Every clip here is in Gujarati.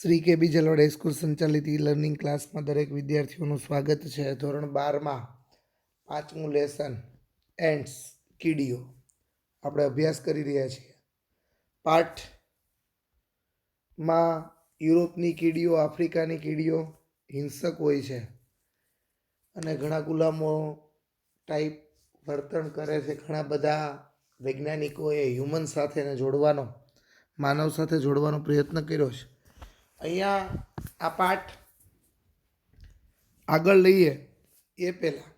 શ્રી કેબી જલોડ હાઈસ્કૂલ સંચાલિત ઈ લર્નિંગ ક્લાસમાં દરેક વિદ્યાર્થીઓનું સ્વાગત છે. ધોરણ 12માં 5મું લેસન એન્ડ્સ કીડીઓ આપણે અભ્યાસ કરી રહ્યા છીએ. પાઠમાં યુરોપની કીડીઓ, આફ્રિકાની કીડીઓ હિંસક હોય છે અને ઘણા ગુલામો ટાઈપ વર્તન કરે છે. ઘણા બધા વૈજ્ઞાનિકોએ હ્યુમન સાથે જોડવાનો, માનવ સાથે જોડવાનો પ્રયત્ન કર્યો છે. અહીંયા આ પાઠ આગળ લઈએ એ પહેલાં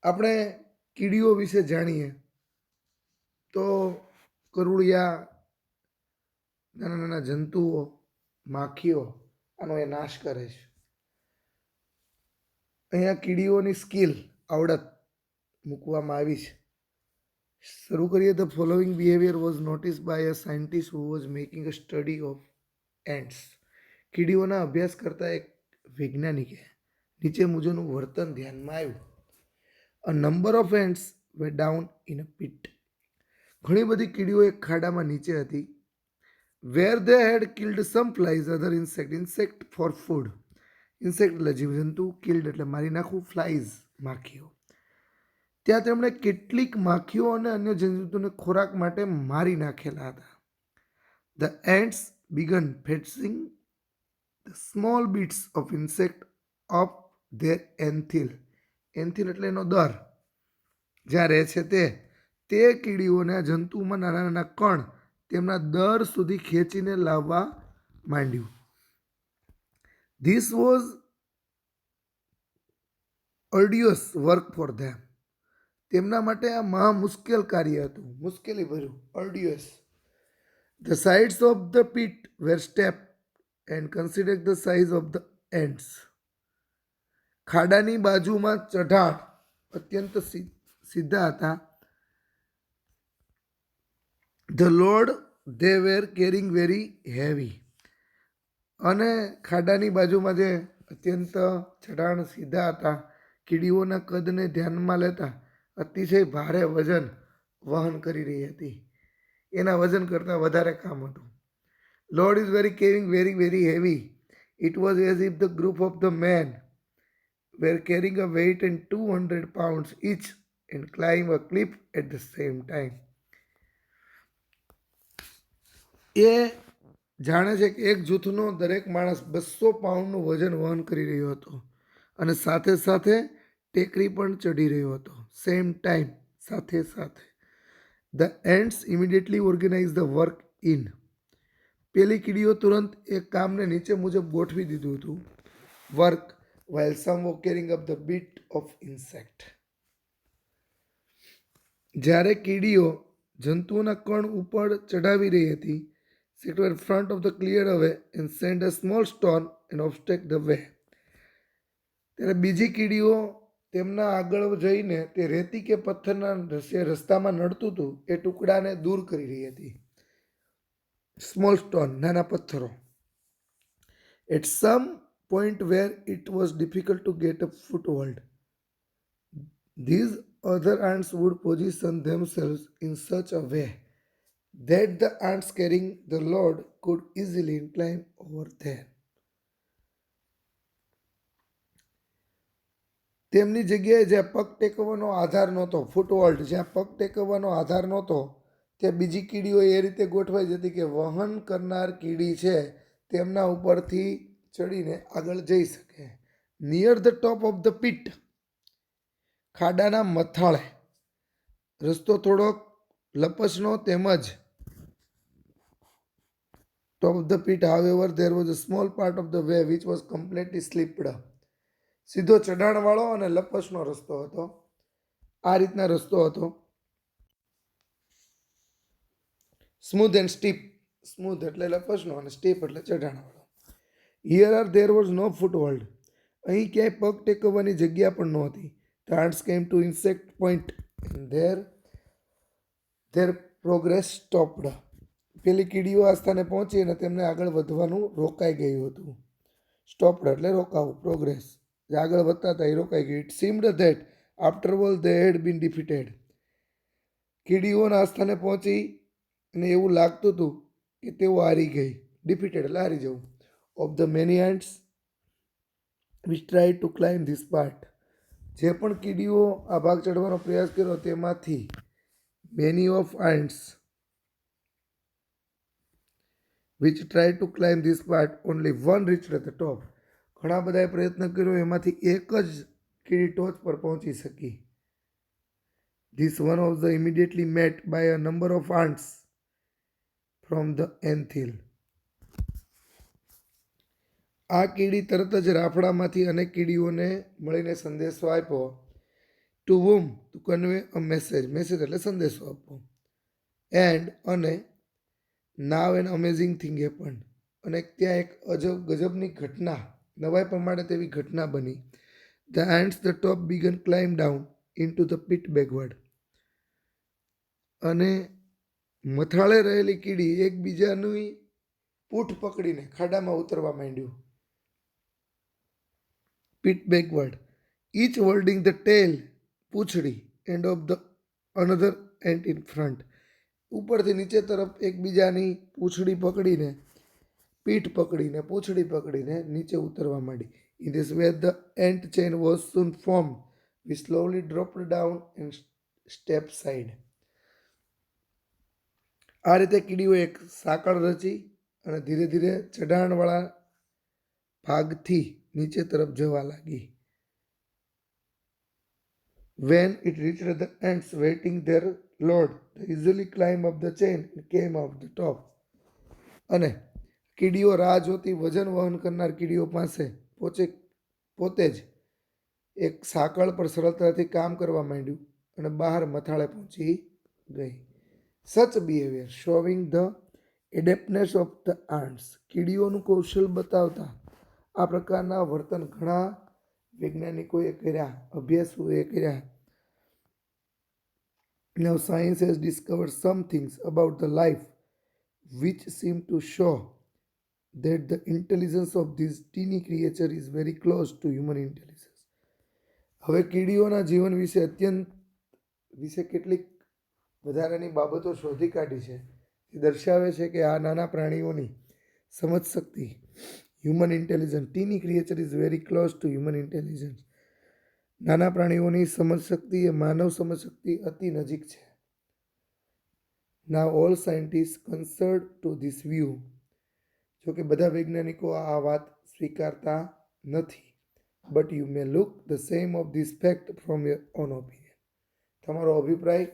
આપણે કીડીઓ વિશે જાણીએ તો કરોળિયા, નાના નાના જંતુઓ, માખીઓ આનો એ નાશ કરે છે. અહીંયા કીડીઓની સ્કિલ, આવડત મૂકવામાં આવી છે. શરૂ કરીએ તો following behaviour was notice by a scientist who was making a study of ants. કીડીઓના અભ્યાસ કરતા એક વૈજ્ઞાનિકે નીચે મુજબનું વર્તન ધ્યાનમાં આવ્યું. A number of ants were down in a pit. ઘણી બધી કીડીઓ એક ખાડામાં નીચે હતી. Where they had killed some flies other insect. Insect for food. Insect એટલે જીવજંતુ, કિલ્ડ એટલે મારી નાખવું, ફ્લાઇઝ માખીઓ. ત્યાં તેમણે કેટલીક માખીઓ અને અન્ય જીવજંતુને ખોરાક માટે મારી નાખેલા હતા. The ants began fetching the small bits of insect of their anthill. Anthill એટલે એનો દર, જ્યાં રહે છે તે કીડીઓને આ જંતુમાં નાના નાના કણ તેમના દર સુધી ખેંચીને લાવવા માંડ્યું. This was arduous work for them. તેમના માટે આ મહા મુશ્કેલ કાર્ય હતું, મુશ્કેલી ભર્યું. Arduous. The sides of the pit were steep and consider the size of the ants. ખાડાની બાજુમાં ચઢાણ અત્યંત સીધા હતા. The load they were carrying very heavy. અને ખાડાની બાજુમાં જે અત્યંત ચઢાણ સીધા હતા, કીડીઓના કદને ધ્યાનમાં લેતા અતિશય ભારે વજન વહન કરી રહી હતી. એના વજન કરતાં વધારે કામ હતું. Lord is very carrying very heavy. It was as if the group of the men were carrying a weight and 200 pounds each and climb a cliff at the same time. એ જાણે છે કે એક જૂથનો દરેક માણસ 200 પાઉન્ડનું વજન વહન કરી રહ્યો હતો અને સાથે સાથે ટેકરી પણ ચઢી રહ્યો હતો. સેમ ટાઈમ, સાથે સાથે. The ants immediately organize the work in. પેલી કીડીઓ તુરંત એ કામને નીચે મુજબ ગોઠવી દીધું હતું. Work while some were carrying up the bit of insect. જ્યારે કીડીઓ જંતુઓના કણ ઉપર ચઢાવી રહી હતી, it were front of the clear away and send a small stone and obstruct the way. ત્યારે બીજી કીડીઓ તેમના આગળ જઈને તે રેતી કે પથ્થરના રસ્તામાં નડતું હતું એ ટુકડાને દૂર કરી રહી હતી. સ્મોલ સ્ટોન, નાના પથ્થરો. At some point where it was difficult to get a foothold, these other ants would position themselves in such a way that the ants carrying the load could easily climb over there. તેમની જગ્યાએ જ્યાં પગ ટેકવવાનો આધાર નહોતો, ફૂટહોલ્ડ, જ્યાં પગ ટેકવવાનો આધાર નહોતો, ત્યાં બીજી કીડીઓ એ રીતે ગોઠવાઈ જતી કે વહન કરનાર કીડી છે તેમના ઉપરથી ચડીને આગળ જઈ શકે. Near the top of the pit. ખાડાના મથાળે. રસ્તો થોડોક લપસણો તેમજ top of the pit, however, there was a small part of the way which was completely slipped. સીધો ચઢાણવાળો અને લપસણો રસ્તો હતો. આ રીતના રસ્તો હતો. Smooth and steep. સ્મૂથ એટલે લપસણો અને સ્ટીપ એટલે ચઢાણવાળો. Here or there was no foothold. અહીં ક્યાંય પગ ટેકવવાની જગ્યા પણ નહોતી. The ants came to insect point and their progress stopped. પેલી કીડીઓ આ સ્થાને પહોંચી અને તેમને આગળ વધવાનું રોકાઈ ગયું હતું. સ્ટોપ્ડ એટલે રોકાવું, પ્રોગ્રેસ. જે આગળ વધતા હતા એ રોકાઈ ગયું. It seemed that after all they had been defeated. કીડીઓના આ સ્થાને પહોંચી અને એવું લાગતું હતું કે તેઓ હારી ગઈ. ડિફીટેડ એટલે હારી જવું. of the many ants which tried to climb this part. જે પણ કીડીઓ આ ભાગ ચડવાનો પ્રયાસ કર્યો તેમાંથી many of ants which tried to climb this part only one reached at the top. ઘણા બધાએ પ્રયત્ન કર્યો એમાંથી એક જ કીડી ટોચ પર પહોંચી શકી. This one was immediately met by a number of ants from the ant hill. આ કીડી તરત જ રાફડામાંથી અનેક કીડીઓને મળીને સંદેશો આપ્યો. To whom to convey a message. Message એટલે સંદેશો આપવો. એન્ડ અને now an amazing thing happen. અને ત્યાં એક ગજબની ઘટના, નવાઈ પ્રમાણે તેવી ઘટના બની. The ends the top begin climb down in to the pit backward. અને મથાળે રહેલી કીડી એકબીજાની પૂઠ પકડીને ખાડામાં ઉતરવા માંડ્યું. Pit backward, each holding the tail, પૂંછડી, end of the another end in front. ઉપરથી નીચે તરફ એકબીજાની પૂંછડી પકડીને, પીઠ પકડીને, પૂંછડી પકડીને નીચે ઉતરવા માંડી. In this way the ant chain was soon formed. We slowly dropped down and stepped side. આ રીતે કીડીઓ એક સાંકળ રચી અને ધીરે ધીરે ચઢાણવાળા ભાગથી નીચે તરફ જવા લાગી. When it reached the ants waiting their load, they easily climbed up the chain and came out the top. અને કીડીઓ રાહ જોતી વજન વહન કરનાર કીડીઓ પાસે પોતે જ એક સાંકળ પર સરળતાથી કામ કરવા માંડ્યું અને બહાર મથાળે પહોંચી ગઈ. Such behaviour showing the adeptness of the ants. કીડીઓનું કૌશલ બતાવતા આ પ્રકારના વર્તન ઘણા વૈજ્ઞાનિકોએ કર્યા, અભ્યાસોએ કર્યા. Now science has discovered some things about the life which seem to show that the intelligence of this teeny creature is very close to human intelligence. હવે કીડીઓના જીવન વિશે કેટલીક વધારાની બાબતો શોધી કાઢી છે. એ દર્શાવે છે કે આ નાના પ્રાણીઓની સમજ શક્તિ, human intelligence, tiny creature is very close to human intelligence. નાના પ્રાણીઓની સમજ શક્તિ એ માનવ સમજ શક્તિ અતિ નજીક છે. Now all scientist concurred to this view. જોકે બધા વૈજ્ઞાનિકો આ વાત સ્વીકારતા નથી. But you may look the same of this fact from your own opinion. તમારો અભિપ્રાય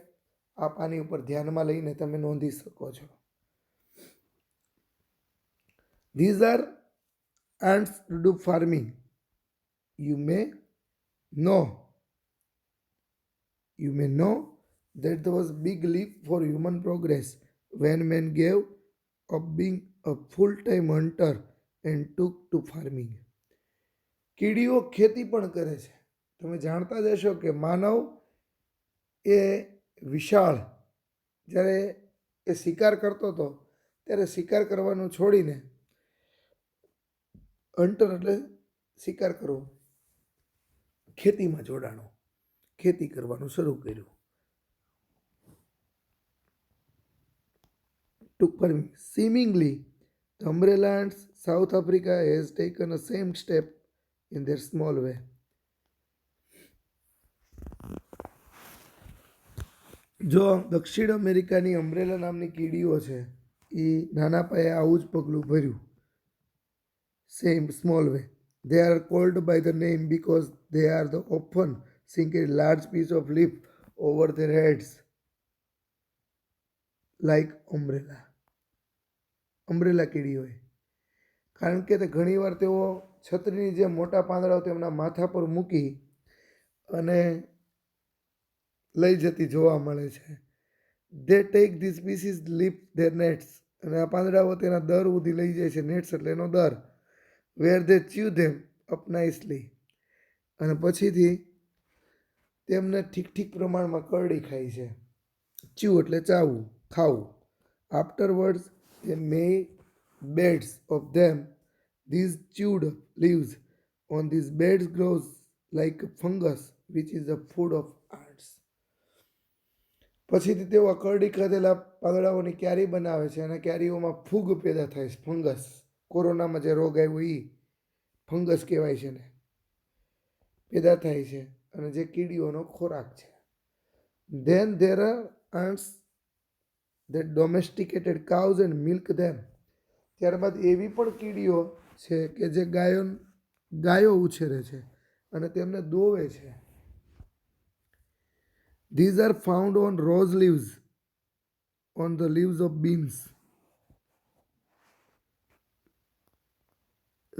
આપ આની ઉપર ધ્યાનમાં લઈને તમે નોંધી શકો છો. These are ants to do farming. You may know that there was big leap for human progress when man gave up being a full-time hunter and took to farming. કીડીઓ ખેતી પણ કરે છે. તમે જાણતા જ હશો કે માનવ એ વિશાળ, જ્યારે એ શિકાર કરતો હતો ત્યારે શિકાર કરવાનું છોડીને હન્ટર એટલે શિકાર કરવો, ખેતીમાં જોડાણો, ખેતી કરવાનું શરૂ કર્યું. Took farming. Seemingly, the umbrella ants South Africa has taken the same step in their small way. જો દક્ષિણ અમેરિકાની અમ્બ્રેલા નામની કીડીઓ છે એ નાના પાયે આવું જ પગલું ભર્યું. Same small way. They are called by the name because they are the often sink a large piece of leaf over their heads like umbrella. Umbrella કીડીઓએ કારણ કે તે ઘણીવાર તેઓ છત્રીની જે મોટા પાંદડાઓ તેમના માથા પર મૂકી અને લઈ જતી જોવા મળે છે. They take these pieces, leave their nets. અને આ પાંદડાઓ તેના દર સુધી લઈ જાય છે. નેટ્સ એટલે એનો દર. Where they chew them up nicely. અને પછીથી તેમને ઠીક ઠીક પ્રમાણમાં કરડી ખાય છે. chew એટલે ચાવવું, ખાવું. Afterwards they made beds of them. These chewed leaves on these beds grows like a fungus which is the food of ants. પછીથી તેઓ કરડી ખાધેલા પાંદડાઓની ક્યારી બનાવે છે અને ક્યારીઓમાં ફૂગ પેદા થાય છે, ફંગસ. કોરોનામાં જે રોગ આવ્યો એ ફંગસ કહેવાય છે ને, પેદા થાય છે અને જે કીડીઓનો ખોરાક છે. Than there are ants that domesticated cows and milk them. ત્યારબાદ એવી પણ કીડીઓ છે કે જે ગાયો ઉછેરે છે અને તેમને દોવે છે. These are found on rose leaves, on the leaves of beans.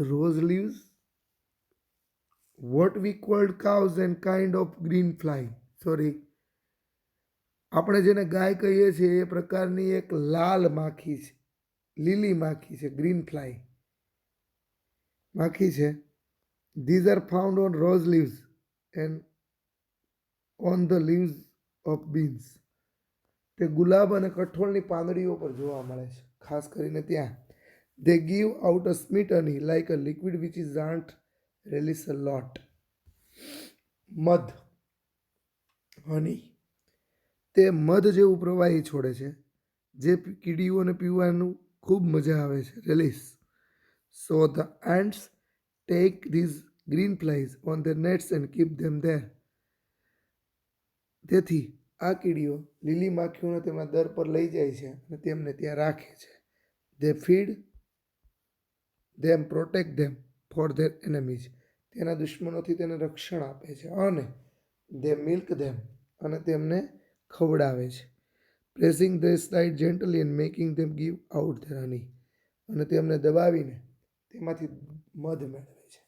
Rose leaves, what we called cows and kind of green fly. Sorry, આપણે જેને ગાય કહીએ છીએ એ પ્રકારની એક લાલ માખી છે, લીલી માખી છે, ગ્રીન ફ્લાય માખી છે. These are found on rose leaves and on the leaves of beans. તે ગુલાબ અને કઠોળની પાંદડીઓ પર જોવા મળે છે, ખાસ કરીને ત્યાં. They give out a sweet honey like a liquid which is aren't release a lot. મધ, હની, તે મધ જેવું પ્રવાહી છોડે છે જે કીડીઓને પીવાનું ખૂબ મજા આવે છે. Release. So the ants take these green flies on their nets and keep them there. તેથી આ કીડીઓ લીલી માખીઓને તેમના દર પર લઈ જાય છે અને તેમને ત્યાં રાખે છે. They feed them, protect them for their enemies. તેના દુશ્મનોથી તેને રક્ષણ આપે છે. અને they milk them, અને તેમને ખવડાવે છે. Pressing their side gently and making them give out their honey. અને તેમને દબાવીને તેમાંથી મધ મેળવે છે.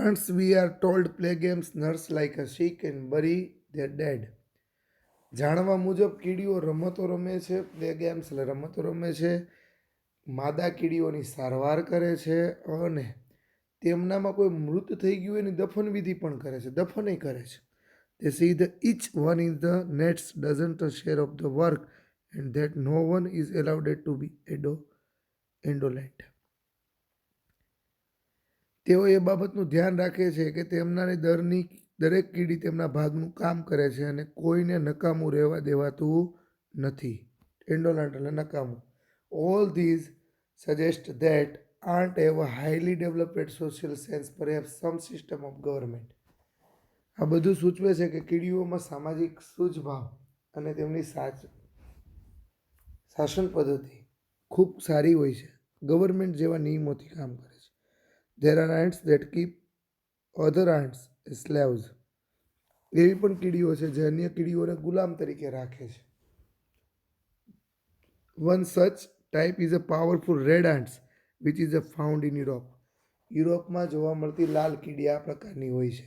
Ants, we are told, play games, nurse like a sick and bury their dead. જાણવા મુજબ કીડીઓ રમતો રમે છે, પ્લે ગેમ્સ એટલે રમતો રમે છે, માદા કીડીઓની સારવાર કરે છે અને તેમનામાં કોઈ મૃત થઈ ગયું એની દફન વિધિ પણ કરે છે, દફનય કરે છે. They see that each one in the nets doesn't share of the work and that no one is allowed to be indolent. તેઓ એ બાબતનું ધ્યાન રાખે છે કે તેમનાની દરેક કીડી તેમના ભાગનું કામ કરે છે અને કોઈને નકામું રહેવા દેવાતું નથી. ઇન્ડોલન્ટ એટલે નકામું. All these suggest that aren't have a highly developed social sense, perhaps some system of government. આ બધું સૂચવે છે કે કીડીઓમાં સામાજિક સૂઝભાવ અને તેમની શાસન પદ્ધતિ ખૂબ સારી હોય છે, ગવર્મેન્ટ જેવા નિયમોથી કામ કરે છે. There are ants that keep other ants as slaves. એવી પણ કીડીઓ છે જે અન્ય કીડીઓને ગુલામ તરીકે રાખે છે. One such type is a powerful red ants which is found in Europe. યુરોપમાં જોવા મળતી લાલ કીડી આ પ્રકારની હોય છે.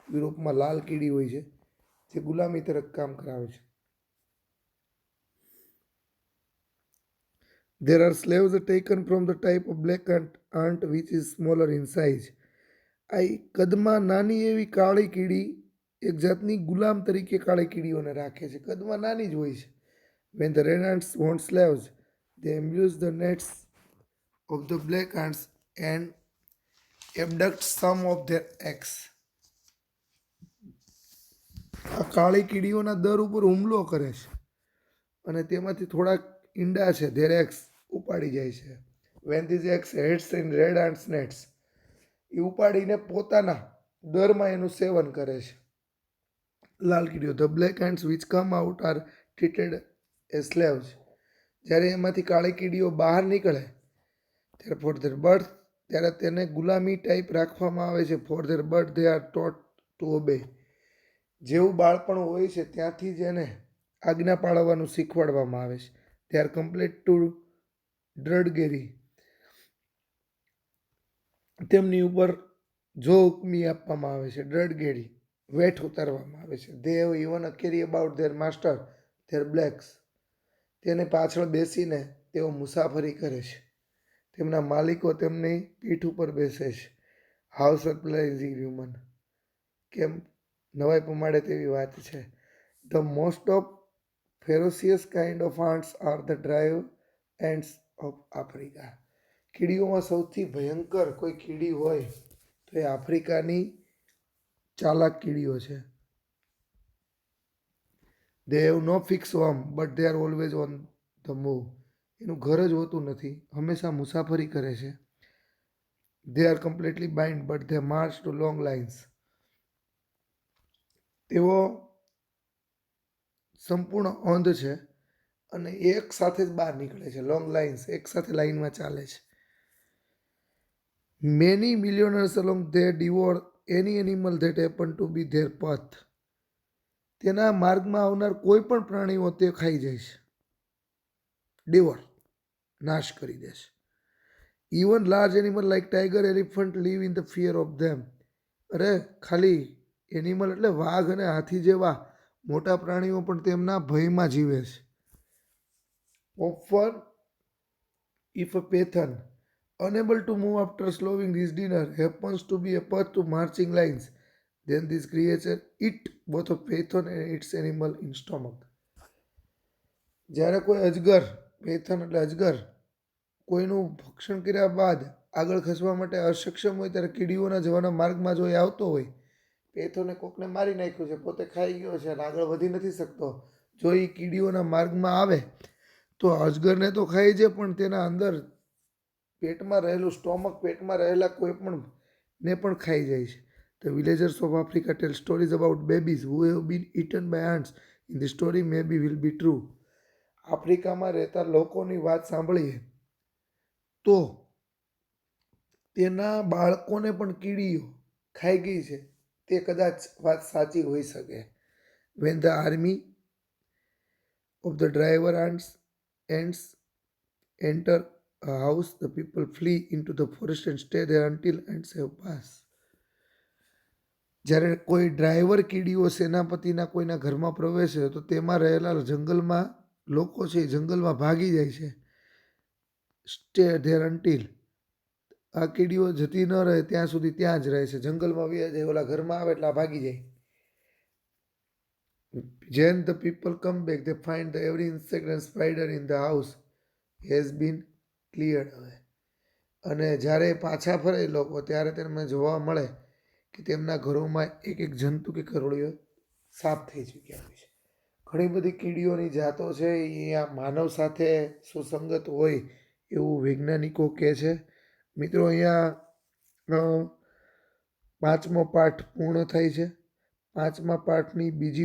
યુરોપમાં લાલ કીડી હોય છે જે ગુલામી તરફ કામ કરાવે છે. There are slaves taken from the type of black ant which is smaller in size. આ કદમાં નાની એવી કાળી કીડી એક જાતની ગુલામ તરીકે કાળી કીડીઓને રાખે છે, કદમાં નાની જ હોય છે. When the red ants want slaves, they amuse the nets of the black ants and abduct some of their eggs. આ કાળી કીડીઓના દર ઉપર હુમલો કરે છે અને તેમાંથી થોડાક ઈંડા છે, their eggs, ઉપાડી જાય છે. When these eggs heads in red ants nets, એ ઉપાડીને પોતાના દરમાં એનું સેવન કરે છે લાલ કીડીઓ. The black ants which come out are treated as slaves. જ્યારે એમાંથી કાળી કીડીઓ બહાર નીકળે ત્યારે for their birth, ત્યારે તેને ગુલામી ટાઈપ રાખવામાં આવે છે. For their birth they are taught to obey. જેવું બાળપણ હોય છે ત્યાંથી જ એને આજ્ઞા પાળવાનું શીખવાડવામાં આવે છે. They are complete to drudgery. તેમની ઉપર જો હુકમી આપવામાં આવે છે, drudgery, વેઠ ઉતારવામાં આવે છે. They have even a carry about their master, their blacks. તેને પાછળ બેસીને તેઓ મુસાફરી કરે છે. તેમના માલિકો તેમની પીઠ ઉપર બેસે છે. How surprising human. કેમ નવાઈ પમાડે તેવી વાત છે. The most of ferocious kind of ants are the drive ants of Africa. કીડીઓમાં સૌથી ભયંકર કોઈ કીડી હોય તો એ આફ્રિકાની ચાલાક કીડીઓ છે. They have no fix home but they are always on the move. એનું ઘર જ હોતું નથી, હંમેશા મુસાફરી કરે છે. They are completely blind but they march to long lines. તેઓ સંપૂર્ણ અંધ છે અને એક સાથે જ બહાર નીકળે છે. લોંગ લાઇન્સ, એક સાથે લાઈનમાં ચાલે છે. Many millionaires along they devour any animal that happen to be their path. તેના માર્ગમાં આવનાર કોઈ પણ પ્રાણીઓ તે ખાઈ જાય છે. ડિવોર, નાશ કરી દે છે. Even large animal like tiger, elephant live in the fear of them. અરે ખાલી એનિમલ એટલે વાઘ અને હાથી જેવા મોટા પ્રાણીઓ પણ તેમના ભયમાં જીવે છે. Often if a python unable to move after swallowing his dinner happens to be a path to marching lines, then this creature eat both a python and its animal in stomach. જ્યારે કોઈ અજગર, પેથન એટલે અજગર, કોઈનું ભક્ષણ કર્યા બાદ આગળ ખસવા માટે અસક્ષમ હોય ત્યારે કીડીઓના જવાના માર્ગમાં જો એ આવતો હોય, પેથોને કોકને મારી નાખ્યું છે, પોતે ખાઈ ગયો છે અને આગળ વધી નથી શકતો, જો એ કીડીઓના માર્ગમાં આવે તો અજગરને તો ખાઈ જાય પણ તેના અંદર પેટમાં રહેલું સ્ટોમક, પેટમાં રહેલા કોઈ પણ ને પણ ખાઈ જાય છે. The villagers of Africa tell stories about babies who have been eaten by ants. In the story maybe will be true. આફ્રિકામાં રહેતા લોકોની વાત સાંભળીએ તો તેના બાળકોને પણ કીડીઓ ખાઈ ગઈ છે, તે કદાચ વાત સાચી હોઈ શકે. When the army of the driver ants enter a house, the people flee into the forest and stay there until ants have passed. જ્યારે કોઈ ડ્રાઈવર કીડીઓ સેનાપતિના કોઈના ઘરમાં પ્રવેશે તો તેમાં રહેલા જંગલમાં લોકો છે એ જંગલમાં ભાગી જાય છે. સ્ટે ધેર અન્ટિલ, આ કીડીઓ જતી ન રહે ત્યાં સુધી ત્યાં જ રહે છે, જંગલમાં વ્યા જાય, ઓલા ઘરમાં આવે એટલે આ ભાગી જાય. When the people come back, they find that every insect and spider in the house has been cleared away. અને જ્યારે પાછા ફરે લોકો ત્યારે તેમને જોવા મળે કે તેમના ઘરોમાં એક એક જંતુ કે કરોળીઓ સાફ થઈ ચૂક્યા હોય છે. ઘણી બધી કીડીઓની જાતો છે એ અહીંયા માનવ સાથે સુસંગત હોય એવું વૈજ્ઞાનિકો કહે છે. મિત્રો અહીંયા 5મો પાઠ પૂર્ણ થાય છે. 5મા પાઠની બીજી